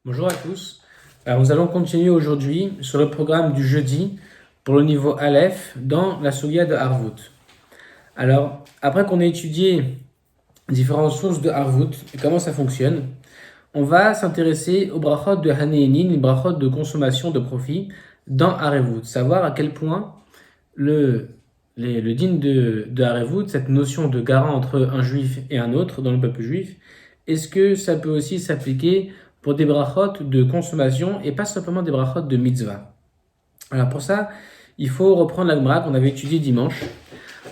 Bonjour à tous. Alors, nous allons continuer aujourd'hui sur le programme du jeudi pour le niveau Aleph dans la Sougia de Harvout. Alors, après qu'on ait étudié différentes sources de Harvout et comment ça fonctionne, on va s'intéresser aux brachot de Hanéinin, les brachot de consommation de profit dans Harvout. Savoir à quel point le din de Harvout, cette notion de garant entre un juif et un autre dans le peuple juif, est-ce que ça peut aussi s'appliquer pour des brachot de consommation et pas simplement des brachot de mitzvah. Alors pour ça, il faut reprendre la Gemara qu'on avait étudiée dimanche,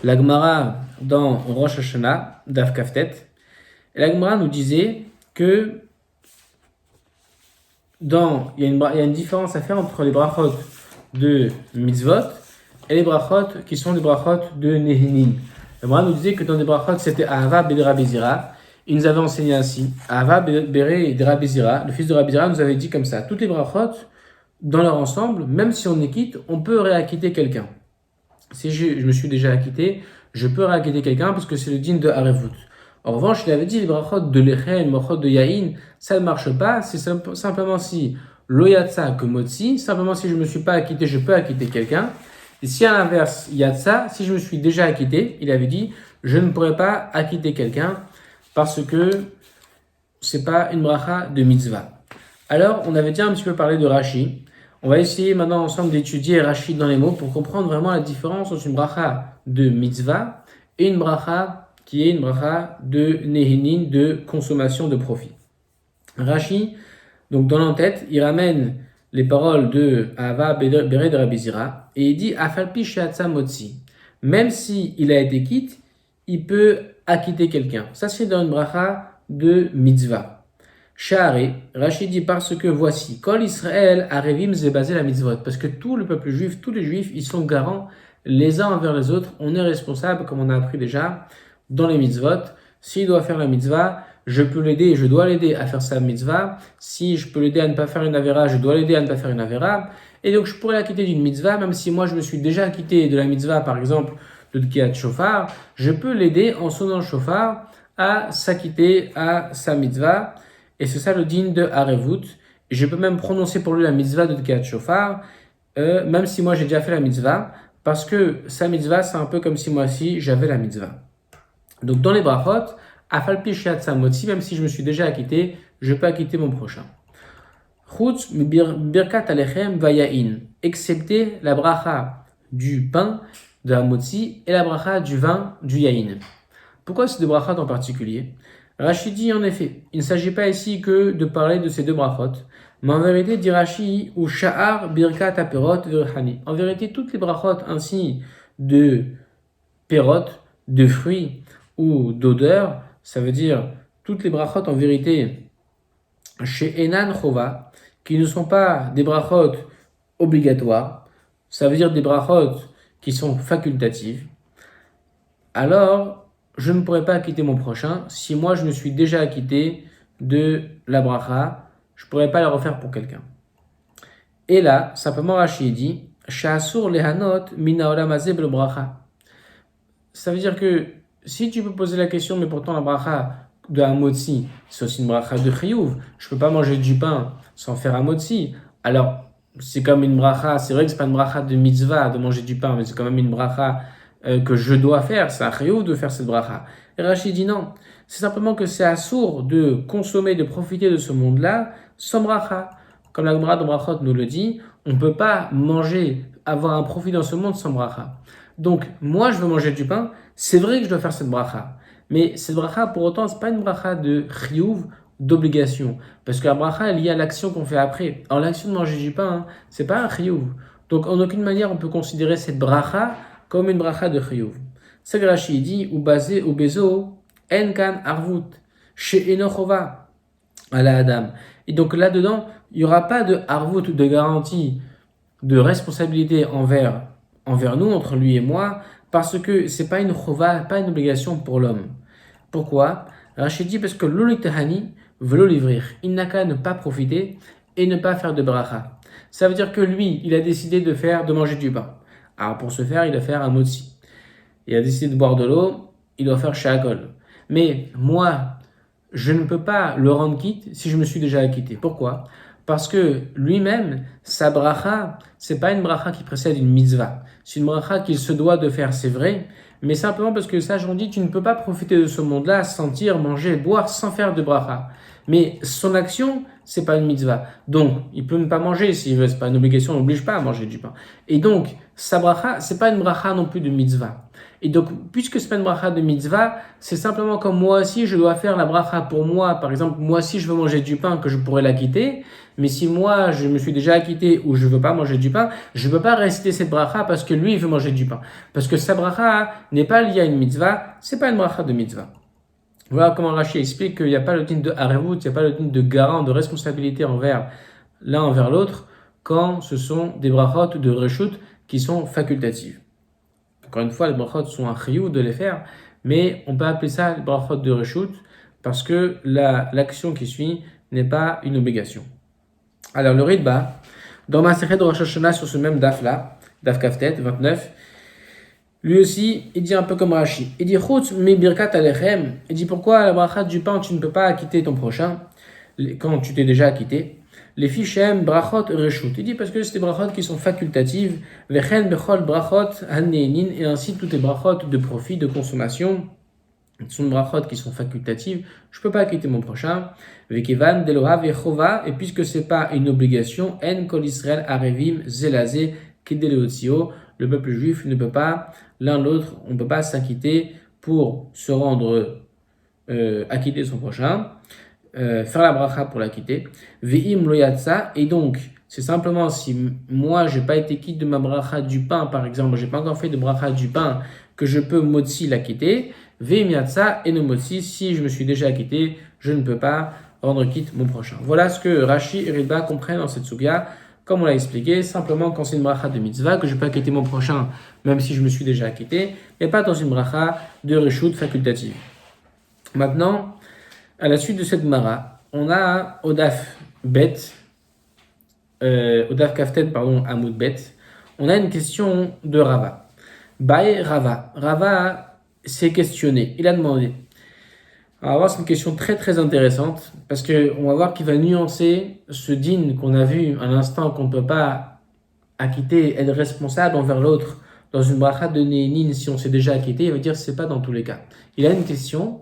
la Gemara dans Rosh Hashanah, Daf Kaftet. Et la Gemara nous disait que il y a une différence à faire entre les brachot de mitzvot et les brachot qui sont des brachot de Nehinin. La Gemara nous disait que dans les brachot c'était Ahava Bedera Bezira. Il nous avait enseigné ainsi. Ahava Béré de Rabbi Zira, le fils de Rabbi Zira, nous avait dit comme ça. Toutes les brachot, dans leur ensemble, même si on est quitte, on peut réacquitter quelqu'un. Si je me suis déjà acquitté, je peux réacquitter quelqu'un parce que c'est le din de Harevut. En revanche, il avait dit les brachot de Lechen, brachot de Yahin, ça ne marche pas. C'est simplement si Loyatsa que Motsi, simplement si je ne me suis pas acquitté, je peux acquitter quelqu'un. Et si à l'inverse, Yatsa, si je me suis déjà acquitté, il avait dit, je ne pourrais pas acquitter quelqu'un parce que c'est pas une bracha de mitzvah. Alors, on avait déjà un petit peu parlé de Rashi. On va essayer maintenant ensemble d'étudier Rashi dans les mots pour comprendre vraiment la différence entre une bracha de mitzvah et une bracha qui est une bracha de nehinin, de consommation de profit. Rashi, donc dans l'entête, il ramène les paroles de Ahava Béré de Rabbi Zira et il dit Afalpi Sheatsa Motzi. Même s'il a été quitte, il peut acquitter quelqu'un. Ça, c'est dans une bracha de mitzvah. Sha'are, Rachid dit parce que voici, Kol Israël Arevim Zebazé la mitzvot. Parce que tout le peuple juif, tous les juifs, ils sont garants les uns envers les autres. On est responsable, comme on a appris déjà, dans les mitzvot. S'il doit faire la mitzvah, je peux l'aider et je dois l'aider à faire sa mitzvah. Si je peux l'aider à ne pas faire une avera, je dois l'aider à ne pas faire une avera. Et donc, je pourrais l'acquitter d'une mitzvah, même si moi, je me suis déjà acquitté de la mitzvah, par exemple, de Tkiyat Shofar, je peux l'aider en sonnant le shofar à s'acquitter à sa mitzvah. Et c'est ça le din de Harevut. Et je peux même prononcer pour lui la mitzvah de Tkiyat Shofar, même si moi j'ai déjà fait la mitzvah, parce que sa mitzvah, c'est un peu comme si moi aussi j'avais la mitzvah. Donc dans les brachot, Afalpi Shiat Samotzi, même si je me suis déjà acquitté, je peux acquitter mon prochain. Chutz Birkat Alechem Vayain, excepté la bracha du pain, de la motzi, et la bracha du vin, du yaïn. Pourquoi ces deux brachot en particulier? Rashi dit en effet, il ne s'agit pas ici que de parler de ces deux brachot, mais en vérité, dit Rashi, ou sha'ar birkat aperot virhani. En vérité, toutes les brachot ainsi de perot, de fruits ou d'odeur, ça veut dire toutes les brachot en vérité chez Enan Chova, qui ne sont pas des brachot obligatoires, ça veut dire des brachot qui sont facultatives, alors je ne pourrais pas acquitter mon prochain. Si moi je me suis déjà acquitté de la bracha, je ne pourrais pas la refaire pour quelqu'un. Et là, simplement Rashi dit Sha'asur lehanot mina olam hazeh bel bracha. Ça veut dire que si tu peux poser la question, mais pourtant la bracha de Hamotzi, c'est aussi une bracha de chiyuv. Je ne peux pas manger du pain sans faire Hamotzi. Alors, c'est comme une bracha, c'est vrai que ce n'est pas une bracha de mitzvah de manger du pain, mais c'est quand même une bracha que je dois faire. C'est un chiyuv de faire cette bracha. Et Rachid dit non, c'est simplement que c'est assourd de consommer, de profiter de ce monde-là sans bracha. Comme la Gemara de Brachot nous le dit, on ne peut pas manger, avoir un profit dans ce monde sans bracha. Donc, moi, je veux manger du pain, c'est vrai que je dois faire cette bracha. Mais cette bracha, pour autant, ce n'est pas une bracha de chiyuv, d'obligation. Parce que la bracha est liée à l'action qu'on fait après. Alors, l'action de manger du pain, ce n'est pas un chiyuv. Donc, en aucune manière, on peut considérer cette bracha comme une bracha de chiyuv. C'est que Rashi dit, ou basé, ou bezo, enkan arvut, chez enochova, à la Adam. Et donc, là-dedans, il n'y aura pas de arvut, de garantie, de responsabilité envers nous, entre lui et moi, parce que ce n'est pas une chova, pas une obligation pour l'homme. Pourquoi? Rachid dit parce que l'olitahani veut livrir. Il n'a qu'à ne pas profiter et ne pas faire de bracha. Ça veut dire que lui, il a décidé de manger du pain. Alors pour ce faire, il doit faire un motzi. Il a décidé de boire de l'eau, il doit faire shakol. Mais moi, je ne peux pas le rendre quitte si je me suis déjà acquitté. Pourquoi? Parce que lui-même, sa bracha, c'est pas une bracha qui précède une mitzvah. C'est une bracha qu'il se doit de faire, c'est vrai, mais simplement parce que ça, on dit, tu ne peux pas profiter de ce monde-là, sentir, manger, boire sans faire de bracha. Mais son action, c'est pas une mitzvah. Donc, il peut ne pas manger s'il veut, c'est pas une obligation, on n'oblige pas à manger du pain. Et donc, sa bracha, c'est pas une bracha non plus de mitzvah. Et donc, puisque c'est pas une bracha de mitzvah, c'est simplement comme moi aussi, je dois faire la bracha pour moi. Par exemple, moi aussi, je veux manger du pain, que je pourrais l'acquitter. Mais si moi, je me suis déjà acquitté ou je veux pas manger du pain, je ne peux pas réciter cette bracha parce que lui, il veut manger du pain. Parce que sa bracha n'est pas liée à une mitzvah, c'est pas une bracha de mitzvah. Voilà comment Rashi explique qu'il n'y a pas le din de harevut, il n'y a pas le din de garant, de responsabilité envers l'un envers l'autre, quand ce sont des brachot de reshut qui sont facultatives. Encore une fois, les brachot sont un chiyuv de les faire, mais on peut appeler ça les brachot de reshut parce que l'action qui suit n'est pas une obligation. Alors le Ritba, dans Masechet de Rosh Hashanah sur ce même daf là, daf kaftet 29, lui aussi, il dit un peu comme Rashi. Il dit Chutz mi birkat alechem. Il dit pourquoi la bracha du pain tu ne peux pas acquitter ton prochain quand tu t'es déjà acquitté. Les fichem brachot reshut. Il dit parce que c'est des brachot qui sont facultatives. Vechen bechol brachot haneinin et ainsi toutes les brachot de profit, de consommation. Ce sont des brachot qui sont facultatives. Je ne peux pas acquitter mon prochain. Vekevan deloha vechova et puisque c'est pas une obligation, en kol Israël arevim zelazé kedeleotzio. Le peuple juif ne peut pas, l'un l'autre, on ne peut pas s'acquitter pour se rendre, acquitter son prochain, faire la bracha pour l'acquitter. Ve'im lo yatsa, et donc, c'est simplement si moi, je n'ai pas été quitte de ma bracha du pain, par exemple, je n'ai pas encore fait de bracha du pain, que je peux motzi l'acquitter. Ve'im yatsa et no motzi, si je me suis déjà acquitté, je ne peux pas rendre quitte mon prochain. Voilà ce que Rashi et Ritba comprennent dans cette sugya. Comme on l'a expliqué, simplement quand c'est une bracha de mitzvah, que je peux acquitter mon prochain, même si je me suis déjà acquitté, et pas dans une bracha de reshut facultative. Maintenant, à la suite de cette mara, on a Odaf Bet, Odaf Kaftet, pardon, Amoud Bet, on a une question de Rava. Bae Rava. Rava s'est questionné, il a demandé. On va voir, c'est une question très très intéressante parce qu'on va voir qu'il va nuancer ce din qu'on a vu à l'instant qu'on ne peut pas acquitter, être responsable envers l'autre dans une bracha de Néhénin si on s'est déjà acquitté. Il va dire que ce n'est pas dans tous les cas. Il a une question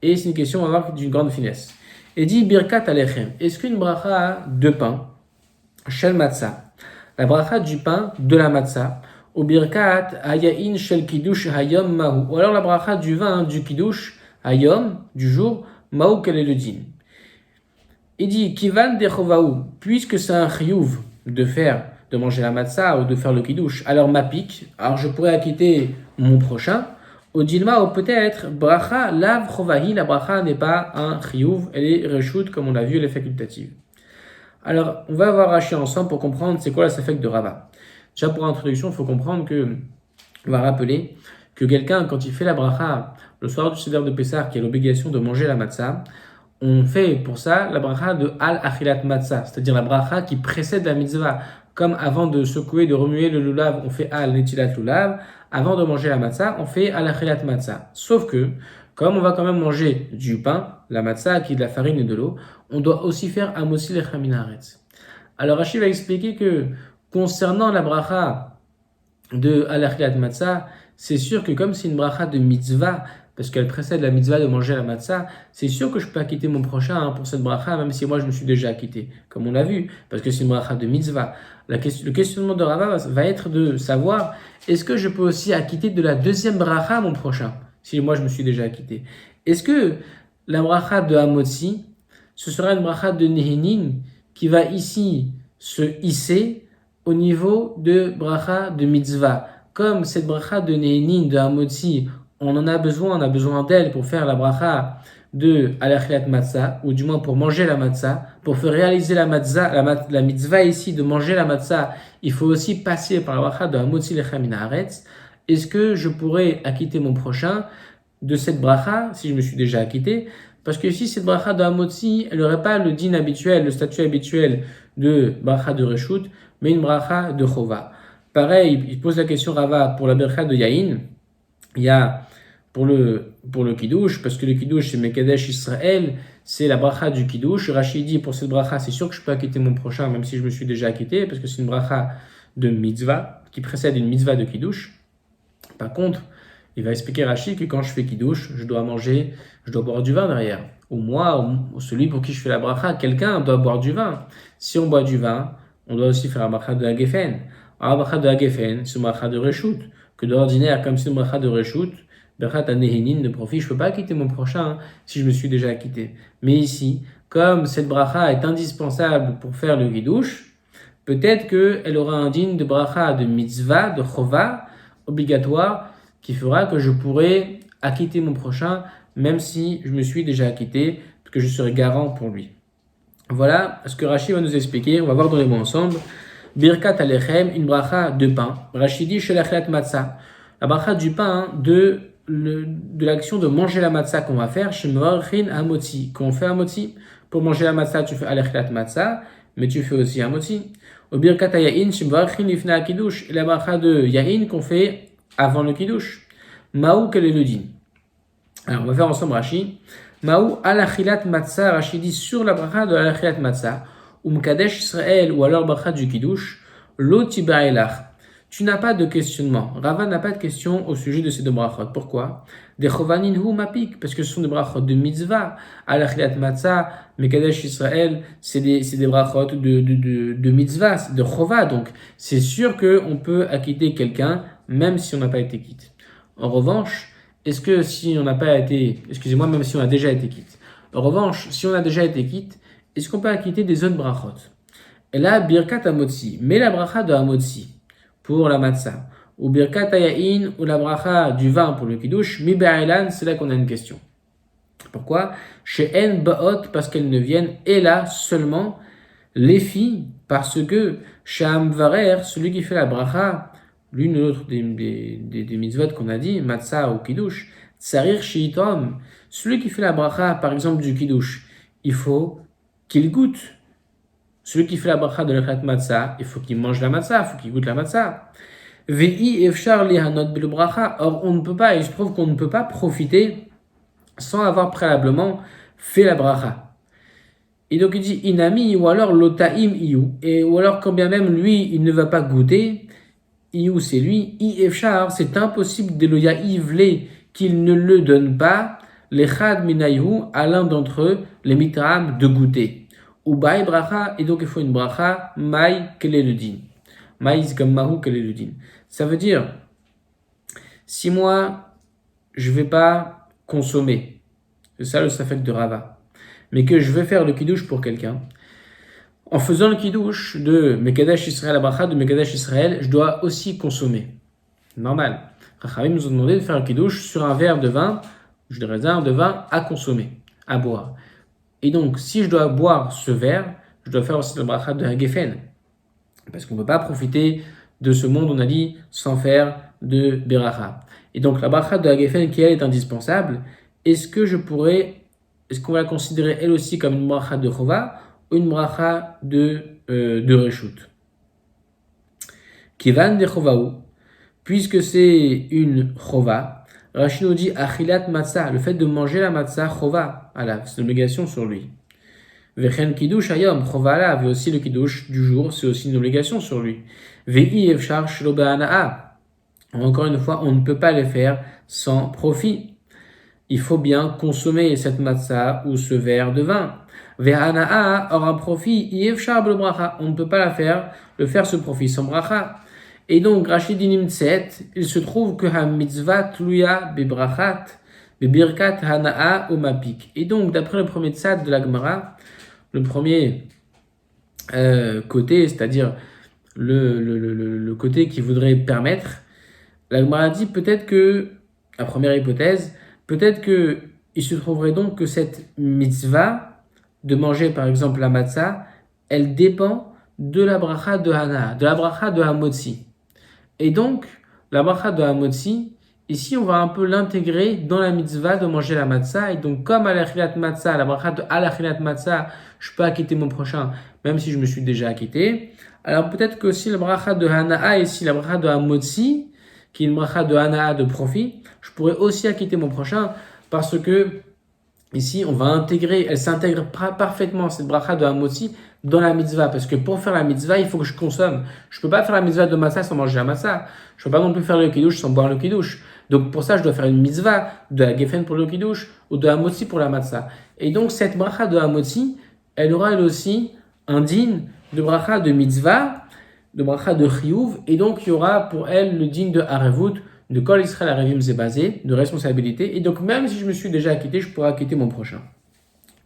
et c'est une question, on va voir, d'une grande finesse. Il dit Birkat Alechem. Est-ce qu'une bracha de pain, Shel Matzah, la bracha du pain de la Matzah, ou Birkat Hayain Shel Kiddush Hayom Mahu, ou alors la bracha du vin du Kiddush Hayom, du jour, Maou, quel est le din? Il dit, Kivan dechovaou, puisque c'est un chiyuv de manger la matzah ou de faire le kiddush, alors ma pique, alors je pourrais acquitter mon prochain, au dilma, ou peut-être, bracha, lav chovahi, la bracha n'est pas un chiyuv, elle est reshut, comme on l'a vu, elle est facultative. Alors, on va voir Rashi ensemble pour comprendre c'est quoi la safek de Rava. Déjà, pour introduction, il faut comprendre on va rappeler que quelqu'un, quand il fait la bracha, le soir du Seder de Pessah, qui a l'obligation de manger la matzah, on fait pour ça la bracha de Al-Achilat Matzah, c'est-à-dire la bracha qui précède la mitzvah. Comme avant de secouer, de remuer le lulav, on fait Al-Netilat Lulav, avant de manger la matzah, on fait Al-Achilat Matzah. Sauf que, comme on va quand même manger du pain, la matzah qui est de la farine et de l'eau, on doit aussi faire Amosi Lechem min haaretz. Alors Rashi va expliquer que, concernant la bracha de Al-Achilat Matzah, c'est sûr que comme c'est une bracha de mitzvah, parce qu'elle précède la mitzvah de manger la matzah, c'est sûr que je peux acquitter mon prochain pour cette bracha, même si moi je me suis déjà acquitté, comme on l'a vu, parce que c'est une bracha de mitzvah. Le questionnement de Rava va être de savoir, est-ce que je peux aussi acquitter de la deuxième bracha mon prochain, si moi je me suis déjà acquitté? Est-ce que la bracha de Hamotzi, ce sera une bracha de Néhénin qui va ici se hisser au niveau de bracha de mitzvah? Comme cette bracha de Néhénin, de Hamotzi, on a besoin d'elle pour faire la bracha de Al-Achilat Matzah, ou du moins pour manger la matzah, pour faire réaliser la mitzvah ici de manger la matzah, il faut aussi passer par la bracha de Hamotzi Lechem min haaretz. Est-ce que je pourrais acquitter mon prochain de cette bracha, si je me suis déjà acquitté? Parce que ici, cette bracha de Hamotzi, elle n'aurait pas le din habituel, le statut habituel de bracha de reshut, mais une bracha de chova. Pareil, il pose la question Rava pour la bracha de Yain. Il y a pour le kiddush, parce que le kiddush c'est Mekadesh Israël, c'est la bracha du kiddush. Rashi dit pour cette bracha, c'est sûr que je peux acquitter mon prochain, même si je me suis déjà acquitté, parce que c'est une bracha de mitzvah, qui précède une mitzvah de kiddush. Par contre, il va expliquer Rashi que quand je fais kiddush, je dois boire du vin derrière. Ou moi, ou celui pour qui je fais la bracha, quelqu'un doit boire du vin. Si on boit du vin, on doit aussi faire la bracha de Hagefen. La bracha de Hagefen, c'est une bracha de Reshut, que d'ordinaire, comme c'est une bracha de Reshut, Berchat Anehenin ne profite, je ne peux pas quitter mon prochain si je me suis déjà quitté. Mais ici, comme cette bracha est indispensable pour faire le kiddush, peut-être qu'elle aura un digne de bracha de mitzvah, de chova, obligatoire, qui fera que je pourrai acquitter mon prochain, même si je me suis déjà acquitté, parce que je serai garant pour lui. Voilà ce que Rashi va nous expliquer, on va voir dans les mots ensemble. Birkat alechem, une bracha de pain. Rashi dit shelachlat matzah, la bracha du pain de l'action de manger la matzah qu'on va faire, shemvarchin hamotzi, qu'on fait hamotzi. Pour manger la matzah, tu fais alechat matzah, mais tu fais aussi hamotzi. Au birkat yain, shemvarchin lifna kiddush, et la bracha de yain qu'on fait avant le kiddush. Maou, quel est le din? Alors, on va faire ensemble Rashi. Maou alachilat matzah, Rashi dit sur la bracha de alachilat matzah, ou mkadesh Israël, ou alors bracha du kiddush, lo tibaelach. Tu n'as pas de questionnement. Rava n'a pas de question au sujet de ces deux brachot. Pourquoi? Des chovanin hu mapik, parce que ce sont des brachot de mitzvah. Alachilat matzah, mkadesh Israël, c'est des brachot de mitzvah, de chova. Donc, c'est sûr qu'on peut acquitter quelqu'un, même si on n'a pas été quitte. En revanche, est-ce que si on n'a pas été, excusez-moi, même si on a déjà été quitte. En revanche, si on a déjà été quitte, est-ce qu'on peut acquitter des autres brachot? Et là, birkat hamotzi, mais la bracha de hamotzi pour la matzah, ou birkat hayain, ou la bracha du vin pour le kiddush, mi be'elan, c'est là qu'on a une question. Pourquoi? Chez en baot, parce qu'elles ne viennent, et là seulement les filles, parce que sham varer, celui qui fait la bracha, l'une ou l'autre des mitzvot qu'on a dit, matzah ou kiddush, tsarir shiitom, celui qui fait la bracha, par exemple du kiddush, il faut qu'il goûte. Celui qui fait la bracha de l'echat matzah, il faut qu'il mange la matzah, il faut qu'il goûte la matzah. Ve'i efshar lihanot bil bracha. Or, on ne peut pas, il se prouve qu'on ne peut pas profiter sans avoir préalablement fait la bracha. Et donc il dit inami, ou alors lotaim iu, et ou alors quand bien même lui, il ne va pas goûter, iu c'est lui, i efshar, c'est impossible de le yaivler qu'il ne le donne pas, l'echad minayhu, à l'un d'entre eux, les mitram, de goûter. Ou baï bracha, et donc il faut une bracha, maï, quel est le din? Maï, c'est comme mahou, quel est le din? Ça veut dire, si moi, je ne vais pas consommer, c'est ça le safek de Rava, mais que je veux faire le kiddush pour quelqu'un, en faisant le kiddush de Mekadesh Israël, la bracha de Mekadesh Israël, je dois aussi consommer. Normal. Rachamim nous ont demandé de faire le kiddush sur un verre de vin, je dirais de vin à consommer, à boire. Et donc, si je dois boire ce verre, je dois faire aussi la bracha de Hagefen. Parce qu'on ne peut pas profiter de ce monde, on a dit, sans faire de beracha. Et donc, la bracha de Hagefen, qui elle est indispensable, est-ce qu'on va la considérer elle aussi comme une bracha de chova ou une bracha de reshut? Kivan de chovaou, puisque c'est une chova, Rashi nous dit achilat matzah, le fait de manger la matzah chova, c'est une obligation sur lui. Vechen kiddush hayom chova alav, et aussi le kiddush du jour, c'est aussi une obligation sur lui. Ve'i efshar shelo be'ana'a. Encore une fois, on ne peut pas le faire sans profit. Il faut bien consommer cette matzah ou ce verre de vin. Ve'ana'a, or un profit, efshar bel bracha, on ne peut pas le faire ce profit sans bracha. Et donc, Rashi dit Nimtset, il se trouve que ha mitzvah tluya bebrachat, bebirkat hana'a omapik. Et donc, d'après le premier tzad de la Gemara, le premier côté, c'est-à-dire le côté qui voudrait permettre, la Gemara dit peut-être que, la première hypothèse, peut-être que il se trouverait donc que cette mitzvah de manger par exemple la matzah, elle dépend de la bracha de hana'a, de la bracha de hamotzi. Et donc, la bracha de hamotzi, ici, on va un peu l'intégrer dans la mitzvah de manger la matzah. Et donc, comme à l'achilat matzah, la bracha de alachilat matzah, je peux acquitter mon prochain, même si je me suis déjà acquitté. Alors, peut-être que aussi la bracha de hana'a, ici, la bracha de hamotzi, qui est une bracha de hana'a, de profit, je pourrais aussi acquitter mon prochain parce que ici, on va intégrer, elle s'intègre parfaitement, cette bracha de hamotzi, dans la mitzvah. Parce que pour faire la mitzvah, il faut que je consomme. Je ne peux pas faire la mitzvah de matzah sans manger la matzah. Je ne peux pas non plus faire le kiddush sans boire le kiddush. Donc pour ça, je dois faire une mitzvah de la geffen pour le kiddush ou de hamotzi pour la matzah. Et donc cette bracha de hamotzi, elle aura elle aussi un din de bracha de mitzvah, de bracha de chiyuv. Et donc il y aura pour elle le din de harevut, de Kol Israël Arevim Zebazé, de responsabilité. Et donc, même si je me suis déjà acquitté, je pourrai acquitter mon prochain.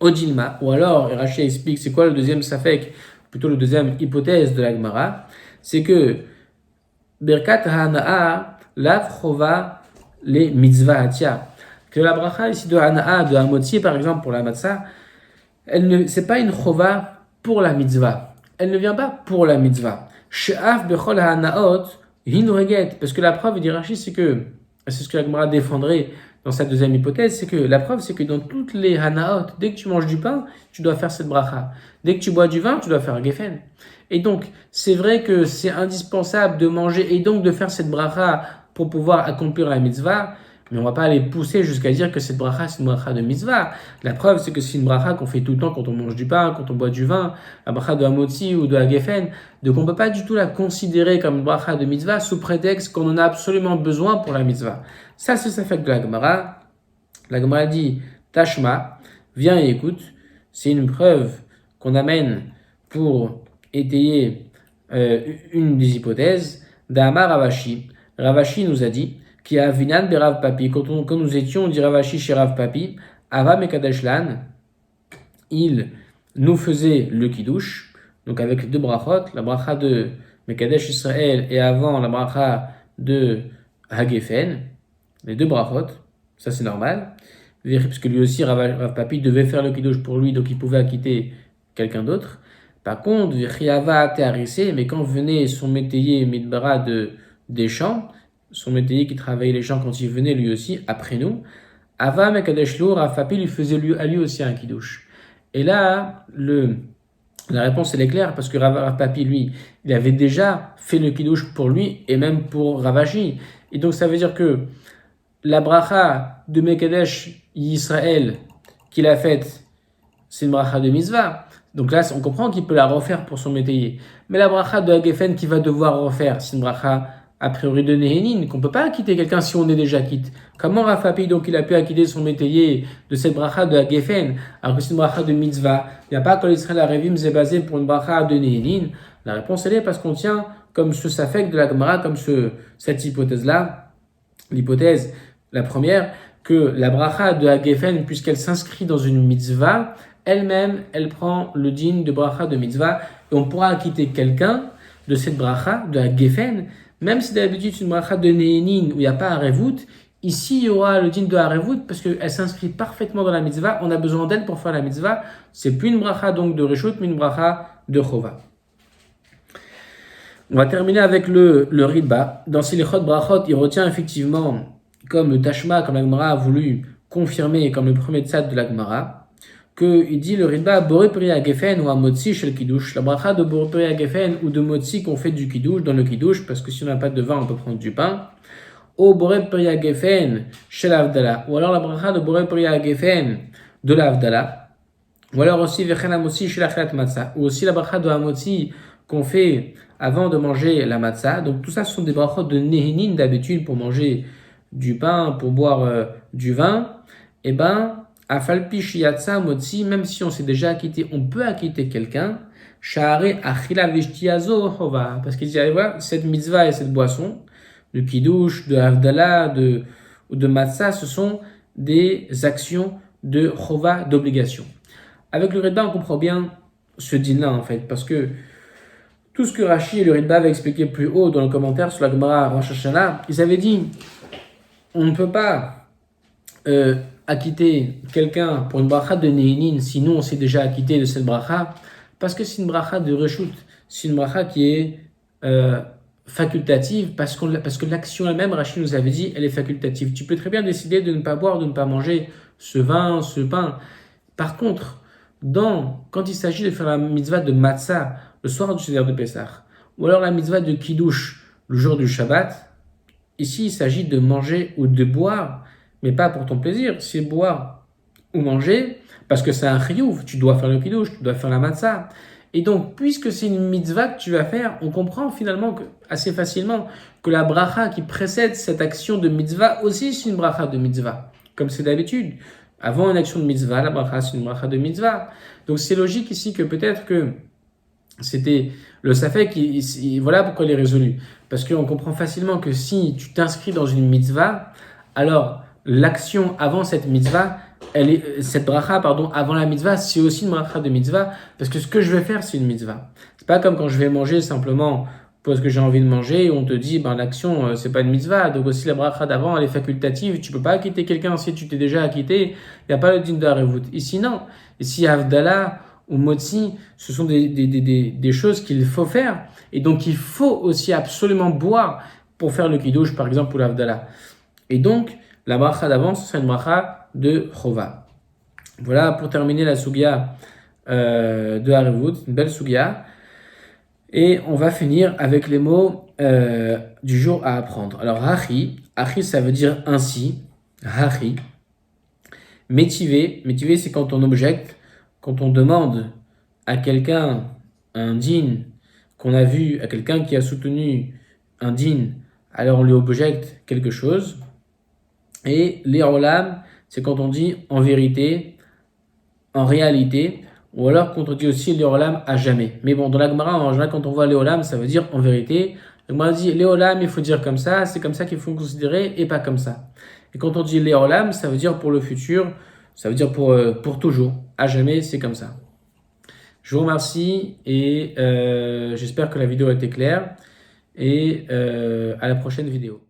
Odilma, ou alors, Rashi explique, c'est quoi le deuxième safek, plutôt le deuxième hypothèse de la Gemara, c'est que Berkat Hana'a, Lavrova, les mitzvah atia. Que la bracha ici de Hana'a, de Hamotzi, par exemple, pour la matzah, c'est pas une chova pour la mitzvah. Elle ne vient pas pour la mitzvah. She'af bechol hanaot, parce que la preuve, dit Rashi, c'est ce que la Gemara défendrait dans sa deuxième hypothèse, c'est que la preuve, c'est que dans toutes les hanaot, dès que tu manges du pain, tu dois faire cette bracha. Dès que tu bois du vin, tu dois faire un geffen. Et donc, c'est vrai que c'est indispensable de manger et donc de faire cette bracha pour pouvoir accomplir la mitzvah, mais on ne va pas aller pousser jusqu'à dire que cette bracha, c'est une bracha de mitzvah. La preuve, c'est que c'est une bracha qu'on fait tout le temps quand on mange du pain, quand on boit du vin, la bracha de hamotzi ou de la geffen. Donc on ne peut pas du tout la considérer comme une bracha de mitzvah sous prétexte qu'on en a absolument besoin pour la mitzvah. Ça, c'est ça fait de la Gemara. La Gemara dit, Tashma, viens et écoute. C'est une preuve qu'on amène pour étayer une des hypothèses. D'Amar Ravashi. Ravashi nous a dit, qui a Vinan Berav Papi, quand nous étions, on dit Ravashi chez Rav Papi, Ava Mekadeshlan, il nous faisait le kiddush, donc avec les deux brachot, la bracha de Mekadesh Israël et avant la bracha de Hagefen, les deux brachot, ça c'est normal, parce que lui aussi, Rav Papi devait faire le kiddush pour lui, donc il pouvait acquitter quelqu'un d'autre. Par contre, Vichiava Teharissé, mais quand venait son métayer Midbara des champs, son métayer qui travaillait les champs quand il venait lui aussi, après nous, Ava Mekadeshlo, Rav Papi lui faisait à lui aussi un kiddush. Et là, la réponse elle est claire, parce que Rav Papi, lui, il avait déjà fait le kiddush pour lui, et même pour Ravashi. Et donc ça veut dire que la bracha de Mekadesh Yisraël qu'il a faite, c'est une bracha de mitzvah. Donc là, on comprend qu'il peut la refaire pour son métayer. Mais la bracha de Hagefen qu'il va devoir refaire, c'est une bracha a priori de Nehénin, qu'on ne peut pas acquitter quelqu'un si on est déjà quitte. Comment Rav Papi, donc, il a pu acquitter son métayer de cette bracha de Hagefen, alors que c'est une bracha de mitzvah? Il n'y a pas Kol Israël Arevim Zebazé pour une bracha de Nehénin. La réponse, elle est parce qu'on tient comme ce safek de la Gemara, comme cette hypothèse-là, l'hypothèse, la première, que la bracha de Hagefen, puisqu'elle s'inscrit dans une mitzvah, elle-même, elle prend le din de bracha de mitzvah, et on pourra acquitter quelqu'un de cette bracha de Hagefen, même si d'habitude c'est une bracha de Nehénin où il n'y a pas Harevut, ici il y aura le din de Harevut parce qu'elle s'inscrit parfaitement dans la mitzvah, on a besoin d'elle pour faire la mitzvah, c'est plus une bracha donc de Reshut, mais une bracha de Chova. On va terminer avec le Ritba. Dans Silichot Brachot, il retient effectivement, comme le Tashma, comme la Gemara a voulu confirmer, comme le premier tzad de la Gemara, qu'il dit le Ritba, Boré Peri Hagefen ou Motzi chez le Kiddush. La bracha de Boré Peri Hagefen ou de Motzi qu'on fait du Kiddush, dans le Kiddush, parce que si on n'a pas de vin, on peut prendre du pain. Ou Boré Peri Hagefen chez l'Avdala. Ou alors la bracha de Boré Peri Hagefen de l'Avdala. Ou alors aussi Vechen Hamotzi chez la Chilat Matzah. Ou aussi la bracha de Hamotzi qu'on fait avant de manger la matzah. Donc tout ça, ce sont des brachot de Nehénin d'habitude pour manger du pain, pour boire du vin. Et ben, Afalpi Shiyatsa Motzi, même si on s'est déjà acquitté, on peut acquitter quelqu'un. Sha'are Achila Veshtiazo Chova. Parce qu'il dit, allez voir, cette mitzvah et cette boisson, de Kiddush, de Havdalah, ou de Matzah, ce sont des actions de Chova, d'obligation. Avec le Ritba, on comprend bien ce din-là, en fait, parce que tout ce que Rashi et le Ritba avaient expliqué plus haut dans le commentaire sur la Gemara Rosh Hashanah, ils avaient dit, on ne peut pas acquitter quelqu'un pour une bracha de Nehénin, sinon on s'est déjà acquitté de cette bracha, parce que c'est une bracha de Reshut, c'est une bracha qui est facultative, parce que l'action elle-même, Rashi nous avait dit, elle est facultative. Tu peux très bien décider de ne pas boire, de ne pas manger ce vin, ce pain. Par contre, quand il s'agit de faire la mitzvah de matzah le soir du Seder de Pessah, ou alors la mitzvah de Kiddush le jour du Shabbat, ici il s'agit de manger ou de boire, mais pas pour ton plaisir. C'est boire ou manger, parce que c'est un chiyuv, tu dois faire le kiddush, tu dois faire la matzah. Et donc, puisque c'est une mitzvah que tu vas faire, on comprend finalement assez facilement que la bracha qui précède cette action de mitzvah aussi c'est une bracha de mitzvah, comme c'est d'habitude. Avant une action de mitzvah, la bracha c'est une bracha de mitzvah. Donc c'est logique ici que peut-être que c'était le safek, voilà pourquoi il est résolu. Parce qu'on comprend facilement que si tu t'inscris dans une mitzvah, alors l'action avant cette mitzvah, cette bracha, pardon, avant la mitzvah, c'est aussi une bracha de mitzvah, parce que ce que je vais faire, c'est une mitzvah. C'est pas comme quand je vais manger simplement parce que j'ai envie de manger, et on te dit, l'action, c'est pas une mitzvah, donc aussi la bracha d'avant, elle est facultative, tu peux pas acquitter quelqu'un si tu t'es déjà acquitté, il n'y a pas le din de harevut. Ici, non. Ici, Havdalah ou Motzi, ce sont des choses qu'il faut faire, et donc il faut aussi absolument boire pour faire le kiddush, par exemple, pour l'Havdalah. Et donc, la bracha d'avant, ce serait une bracha de chova. Voilà pour terminer la sugia de harevut, une belle sugia. Et on va finir avec les mots du jour à apprendre. Alors, hachi, ça veut dire ainsi. Hachi. Métivé, c'est quand on objecte, quand on demande à quelqu'un un din qu'on a vu, à quelqu'un qui a soutenu un din, alors on lui objecte quelque chose. Et l'éolam, c'est quand on dit en vérité, en réalité, ou alors quand on dit aussi l'éolam à jamais. Mais bon, dans la Gemara, en général, quand on voit l'éolam, ça veut dire en vérité. La Gemara dit l'éolam, il faut dire comme ça, c'est comme ça qu'il faut considérer, et pas comme ça. Et quand on dit l'éolam, ça veut dire pour le futur, ça veut dire pour toujours. À jamais, c'est comme ça. Je vous remercie et j'espère que la vidéo a été claire. Et à la prochaine vidéo.